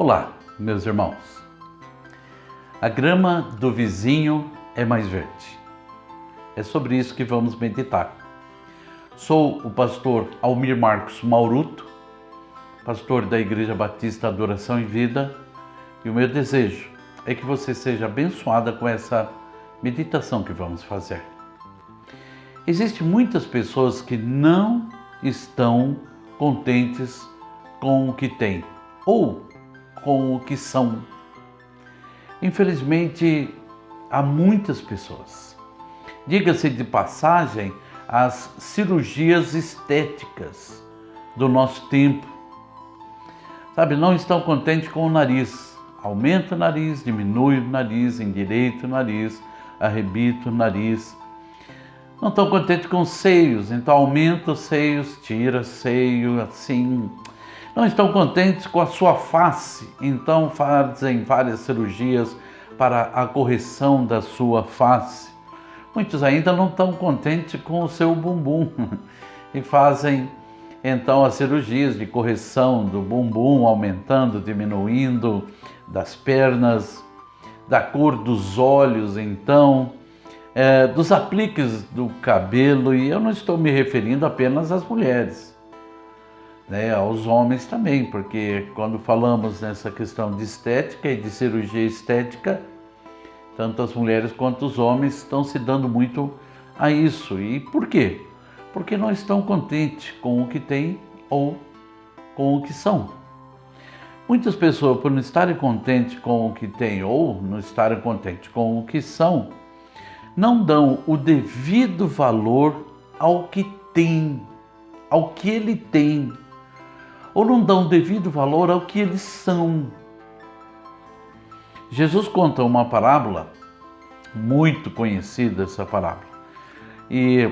Olá, meus irmãos. A grama do vizinho é mais verde. É sobre isso que vamos meditar. Sou o pastor Almir Marcos Mauruto, pastor da Igreja Batista Adoração em Vida, e o meu desejo é que você seja abençoada com essa meditação que vamos fazer. Existem muitas pessoas que não estão contentes com o que têm ou com o que são. Infelizmente, há muitas pessoas. Diga-se de passagem, as cirurgias estéticas do nosso tempo. Não estão contentes com o nariz. Aumenta o nariz, diminui o nariz, endireita o nariz, arrebita o nariz. Não estão contentes com os seios, então aumenta os seios, tira seio, assim. Não estão contentes com a sua face, então fazem várias cirurgias para a correção da sua face. Muitos ainda não estão contentes com o seu bumbum e fazem então as cirurgias de correção do bumbum, aumentando, diminuindo, das pernas, da cor dos olhos, então, dos apliques do cabelo, e eu não estou me referindo apenas às mulheres. Aos homens também, porque quando falamos nessa questão de estética e de cirurgia estética, tanto as mulheres quanto os homens estão se dando muito a isso. E por quê? Porque não estão contentes com o que têm ou com o que são. Muitas pessoas, por não estarem contentes com o que têm ou não estarem contentes com o que são, não dão o devido valor ao que tem, ao que ele tem, ou não dão devido valor ao que eles são. Jesus conta uma parábola, muito conhecida essa parábola, e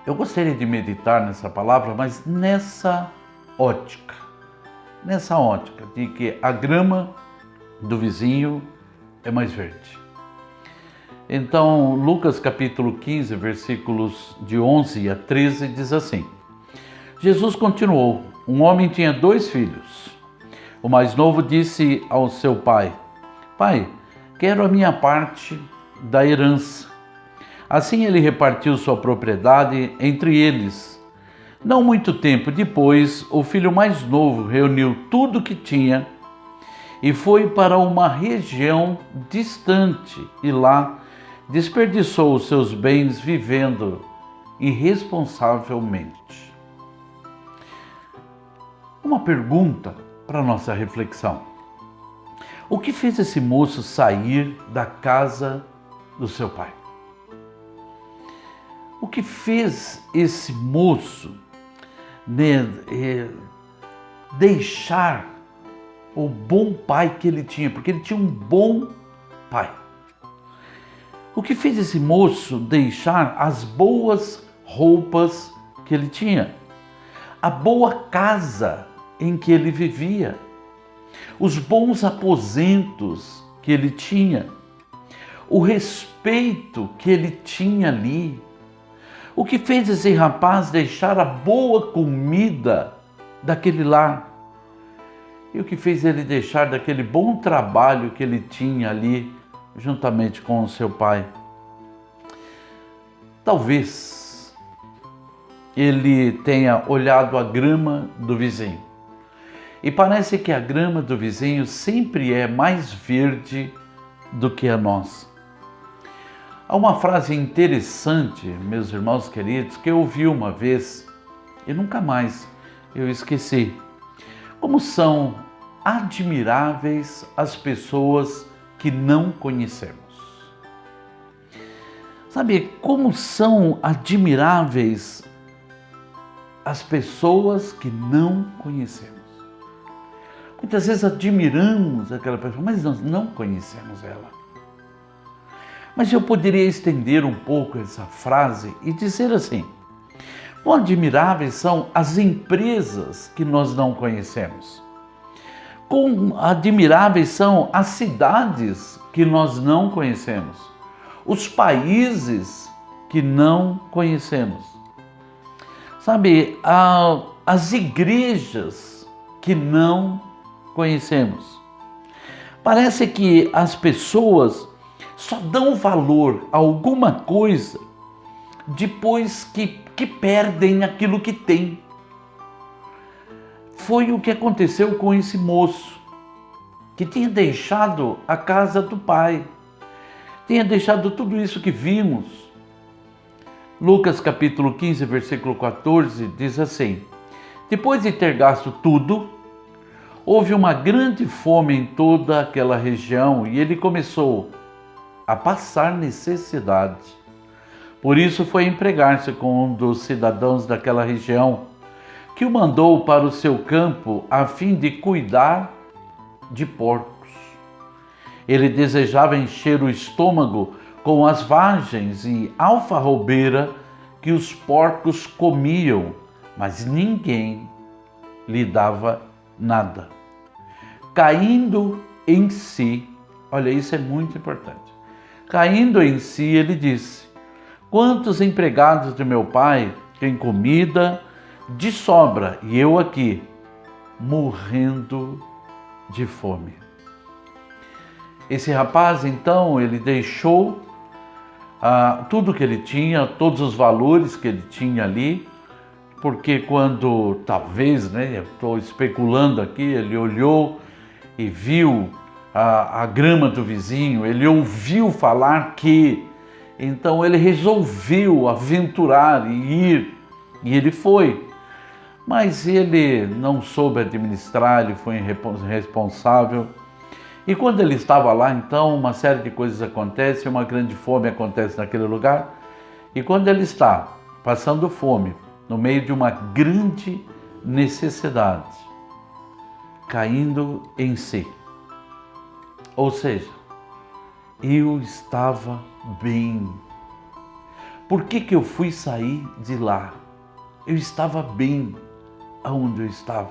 eu gostaria de meditar nessa palavra, mas nessa ótica de que a grama do vizinho é mais verde. Então, Lucas capítulo 15, versículos de 11 a 13, diz assim: Jesus continuou: um homem tinha 2 filhos. O mais novo disse ao seu pai: Pai, quero a minha parte da herança. Assim ele repartiu sua propriedade entre eles. Não muito tempo depois, o filho mais novo reuniu tudo o que tinha e foi para uma região distante e lá desperdiçou os seus bens vivendo irresponsavelmente. Uma pergunta para nossa reflexão: o que fez esse moço sair da casa do seu pai? O que fez esse moço deixar o bom pai que ele tinha? Porque ele tinha um bom pai. O que fez esse moço deixar as boas roupas que ele tinha? A boa casa em que ele vivia, os bons aposentos que ele tinha, o respeito que ele tinha ali. O que fez esse rapaz deixar a boa comida daquele lar? E o que fez ele deixar daquele bom trabalho que ele tinha ali, juntamente com o seu pai? Talvez ele tenha olhado a grama do vizinho. E parece que a grama do vizinho sempre é mais verde do que a nossa. Há uma frase interessante, meus irmãos queridos, que eu ouvi uma vez e nunca mais eu esqueci. Como são admiráveis as pessoas que não conhecemos. Como são admiráveis as pessoas que não conhecemos. Muitas vezes admiramos aquela pessoa, mas nós não conhecemos ela. Mas eu poderia estender um pouco essa frase e dizer assim: quão admiráveis são as empresas que nós não conhecemos. Quão admiráveis são as cidades que nós não conhecemos. Os países que não conhecemos. As igrejas que não conhecemos. Parece que as pessoas só dão valor a alguma coisa depois que perdem aquilo que têm. Foi o que aconteceu com esse moço, que tinha deixado a casa do pai, tinha deixado tudo isso que vimos. Lucas capítulo 15, versículo 14, diz assim: depois de ter gasto tudo, houve uma grande fome em toda aquela região e ele começou a passar necessidade. Por isso foi empregar-se com um dos cidadãos daquela região, que o mandou para o seu campo a fim de cuidar de porcos. Ele desejava encher o estômago com as vagens e alfarrobeira que os porcos comiam, mas ninguém lhe dava nada. Caindo em si, olha, isso é muito importante. Caindo em si, ele disse: quantos empregados de meu pai têm comida de sobra e eu aqui, morrendo de fome. Esse rapaz, então, ele deixou tudo que ele tinha, todos os valores que ele tinha ali, porque quando, talvez, eu estou especulando aqui, ele olhou e viu a grama do vizinho, ele ouviu falar que, então ele resolveu aventurar e ir, e ele foi. Mas ele não soube administrar, ele foi irresponsável. E quando ele estava lá, então, uma série de coisas acontecem, uma grande fome acontece naquele lugar. E quando ele está passando fome, no meio de uma grande necessidade, caindo em si. Ou seja, eu estava bem. Por que eu fui sair de lá? Eu estava bem aonde eu estava.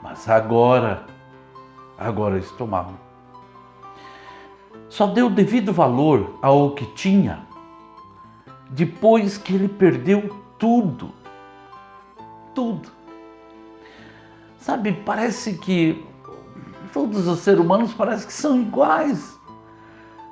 Mas agora eu estou mal. Só deu devido valor ao que tinha depois que ele perdeu tudo. Tudo. Sabe, parece que todos os seres humanos parecem que são iguais.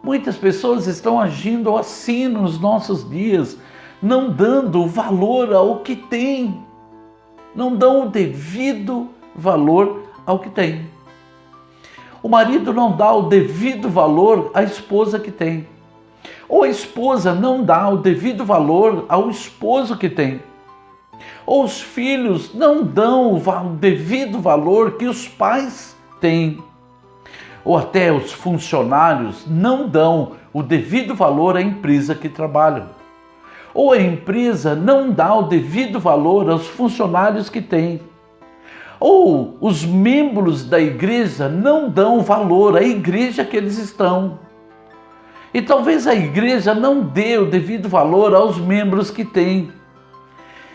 Muitas pessoas estão agindo assim nos nossos dias, não dando valor ao que têm. Não dão o devido valor ao que tem. O marido não dá o devido valor à esposa que tem. Ou a esposa não dá o devido valor ao esposo que tem. Ou os filhos não dão o devido valor que os pais têm. Ou até os funcionários não dão o devido valor à empresa que trabalham. Ou a empresa não dá o devido valor aos funcionários que tem. Ou os membros da igreja não dão valor à igreja que eles estão. E talvez a igreja não dê o devido valor aos membros que tem.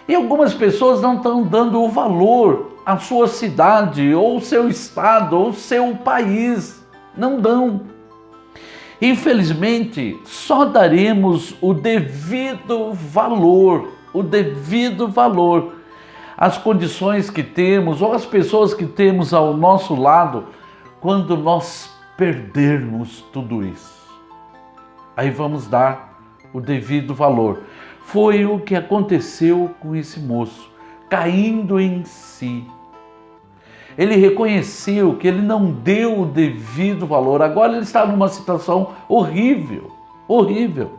E algumas pessoas não estão dando o valor à sua cidade, ou seu estado, ou seu país. Não dão. Infelizmente, só daremos o devido valor às condições que temos ou às pessoas que temos ao nosso lado quando nós perdermos tudo isso. Aí vamos dar o devido valor. Foi o que aconteceu com esse moço, caindo em si. Ele reconheceu que ele não deu o devido valor. Agora ele está numa situação horrível, horrível.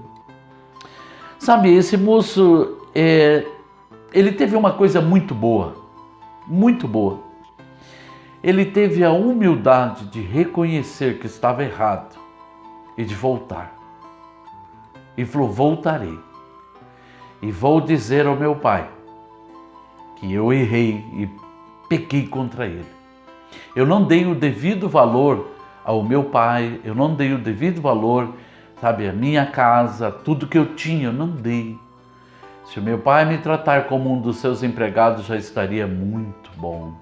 Sabe, esse moço, ele teve uma coisa muito boa, muito boa. Ele teve a humildade de reconhecer que estava errado e de voltar. E falou: voltarei e vou dizer ao meu pai que eu errei e pequei contra ele. Eu não dei o devido valor ao meu pai, eu não dei o devido valor, sabe, à minha casa, tudo que eu tinha, eu não dei. Se o meu pai me tratar como um dos seus empregados, já estaria muito bom.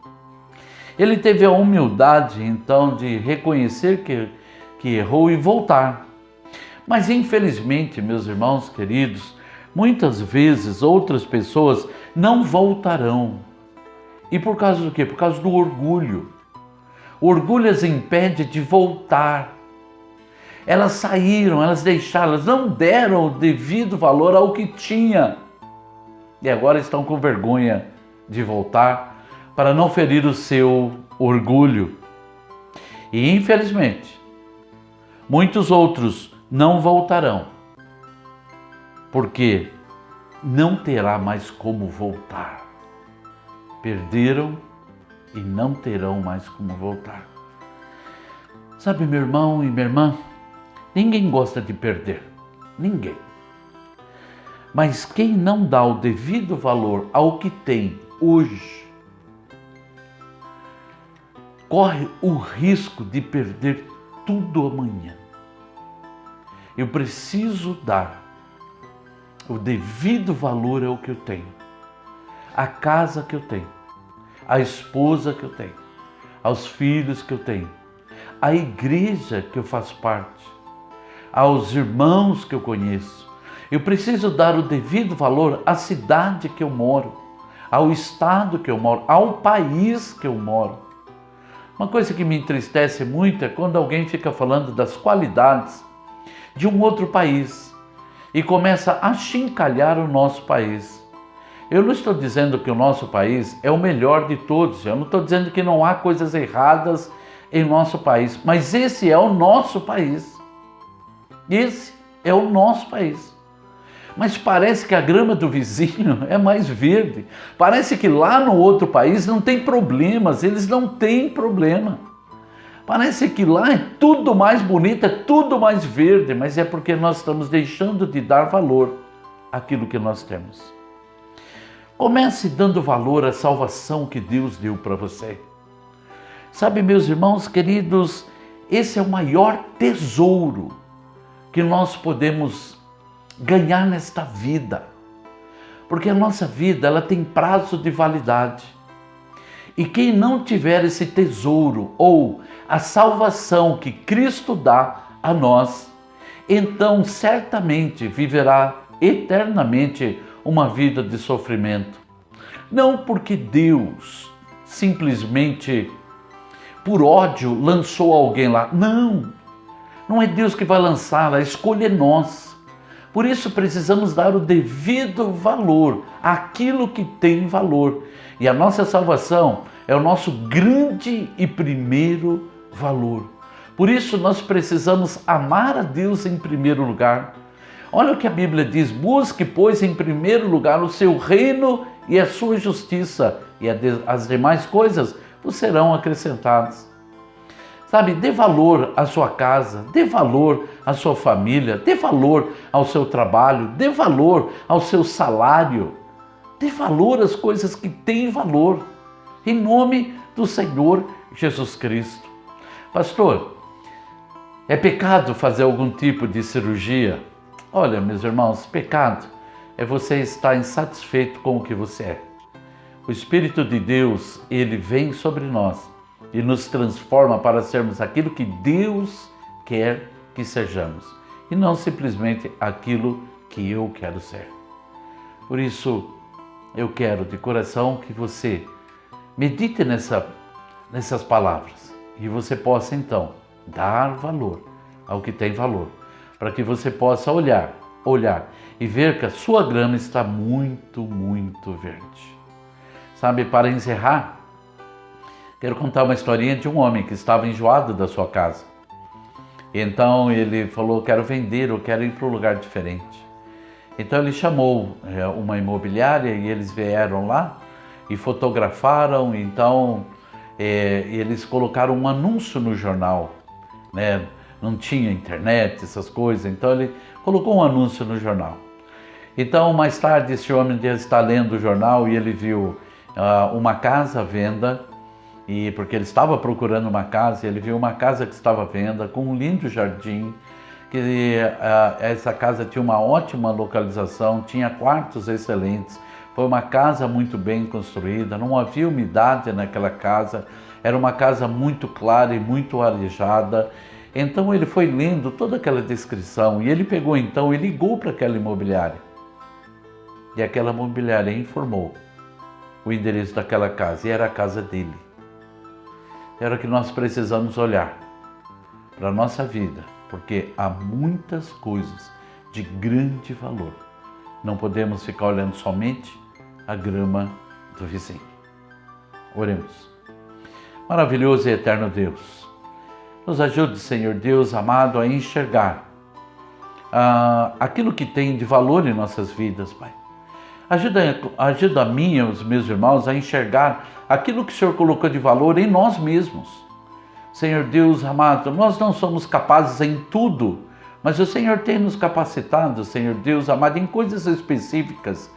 Ele teve a humildade, então, de reconhecer que errou e voltar. Mas, infelizmente, meus irmãos queridos, muitas vezes outras pessoas não voltarão. E por causa do quê? Por causa do orgulho. O orgulho as impede de voltar. Elas saíram, elas deixaram, elas não deram o devido valor ao que tinha. E agora estão com vergonha de voltar para não ferir o seu orgulho. E infelizmente, muitos outros não voltarão, porque não terá mais como voltar. Perderam e não terão mais como voltar. Sabe, meu irmão e minha irmã, ninguém gosta de perder, ninguém. Mas quem não dá o devido valor ao que tem hoje, corre o risco de perder tudo amanhã. Eu preciso dar o devido valor ao que eu tenho, à casa que eu tenho, à esposa que eu tenho, aos filhos que eu tenho, à igreja que eu faço parte, aos irmãos que eu conheço. Eu preciso dar o devido valor à cidade que eu moro, ao estado que eu moro, ao país que eu moro. Uma coisa que me entristece muito é quando alguém fica falando das qualidades de um outro país e começa a achincalhar o nosso país. Eu não estou dizendo que o nosso país é o melhor de todos, eu não estou dizendo que não há coisas erradas em nosso país, mas esse é o nosso país. Esse é o nosso país. Mas parece que a grama do vizinho é mais verde. Parece que lá no outro país não tem problemas, eles não têm problema. Parece que lá é tudo mais bonito, é tudo mais verde, mas é porque nós estamos deixando de dar valor àquilo que nós temos. Comece dando valor à salvação que Deus deu para você. Sabe, meus irmãos queridos, esse é o maior tesouro que nós podemos ganhar nesta vida, porque a nossa vida ela tem prazo de validade, e quem não tiver esse tesouro ou a salvação que Cristo dá a nós, então certamente viverá eternamente uma vida de sofrimento. Não porque Deus simplesmente por ódio lançou alguém lá, não é Deus que vai lançar, a escolha é nossa. Por isso precisamos dar o devido valor àquilo que tem valor. E a nossa salvação é o nosso grande e primeiro valor. Por isso nós precisamos amar a Deus em primeiro lugar. Olha o que a Bíblia diz: busque, pois, em primeiro lugar o seu reino e a sua justiça, e as demais coisas vos serão acrescentadas. Sabe, dê valor à sua casa, dê valor à sua família, dê valor ao seu trabalho, dê valor ao seu salário, dê valor às coisas que têm valor, em nome do Senhor Jesus Cristo. Pastor, é pecado fazer algum tipo de cirurgia? Olha, meus irmãos, pecado é você estar insatisfeito com o que você é. O Espírito de Deus, ele vem sobre nós e nos transforma para sermos aquilo que Deus quer que sejamos, e não simplesmente aquilo que eu quero ser. Por isso, eu quero de coração que você medite nessas palavras e você possa então dar valor ao que tem valor, para que você possa olhar e ver que a sua grama está muito, muito verde. Sabe, para encerrar, quero contar uma historinha de um homem que estava enjoado da sua casa. Então ele falou: quero vender, eu quero ir para um lugar diferente. Então ele chamou uma imobiliária e eles vieram lá e fotografaram. Então eles colocaram um anúncio no jornal, né? Não tinha internet, essas coisas, então ele colocou um anúncio no jornal. Então mais tarde esse homem está lendo o jornal e ele viu uma casa à venda. E porque ele estava procurando uma casa, ele viu uma casa que estava à venda, com um lindo jardim, que essa casa tinha uma ótima localização, tinha quartos excelentes, foi uma casa muito bem construída, não havia umidade naquela casa, era uma casa muito clara e muito arejada. Então ele foi lendo toda aquela descrição e ele pegou então e ligou para aquela imobiliária. E aquela imobiliária informou o endereço daquela casa, e era a casa dele. é hora que nós precisamos olhar para a nossa vida, porque há muitas coisas de grande valor. Não podemos ficar olhando somente a grama do vizinho. Oremos. Maravilhoso e eterno Deus, nos ajude, Senhor Deus amado, a enxergar aquilo que tem de valor em nossas vidas, Pai. Ajuda a mim e os meus irmãos a enxergar aquilo que o Senhor colocou de valor em nós mesmos. Senhor Deus amado, nós não somos capazes em tudo, mas o Senhor tem nos capacitado, Senhor Deus amado, em coisas específicas,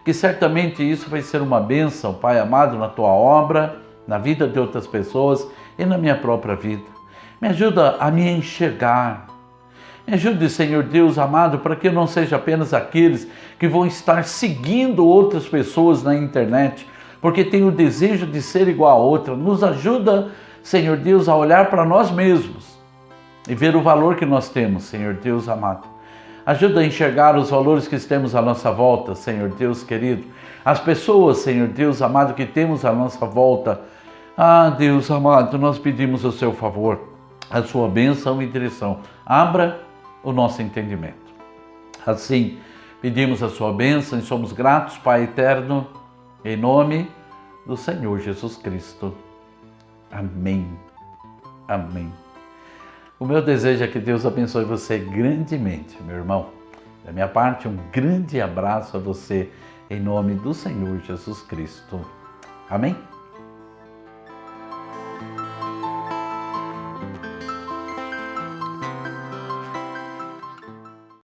que certamente isso vai ser uma bênção, Pai amado, na Tua obra, na vida de outras pessoas e na minha própria vida. Me ajuda a me enxergar. Me ajude, Senhor Deus amado, para que eu não seja apenas aqueles que vão estar seguindo outras pessoas na internet, porque tenho o desejo de ser igual a outra. Nos ajuda, Senhor Deus, a olhar para nós mesmos e ver o valor que nós temos, Senhor Deus amado. Ajuda a enxergar os valores que temos à nossa volta, Senhor Deus querido. As pessoas, Senhor Deus amado, que temos à nossa volta. Deus amado, nós pedimos o seu favor, a sua bênção e direção. Abra o nosso entendimento. Assim, pedimos a sua bênção e somos gratos, Pai eterno, em nome do Senhor Jesus Cristo. Amém. Amém. O meu desejo é que Deus abençoe você grandemente, meu irmão. Da minha parte, um grande abraço a você, em nome do Senhor Jesus Cristo. Amém?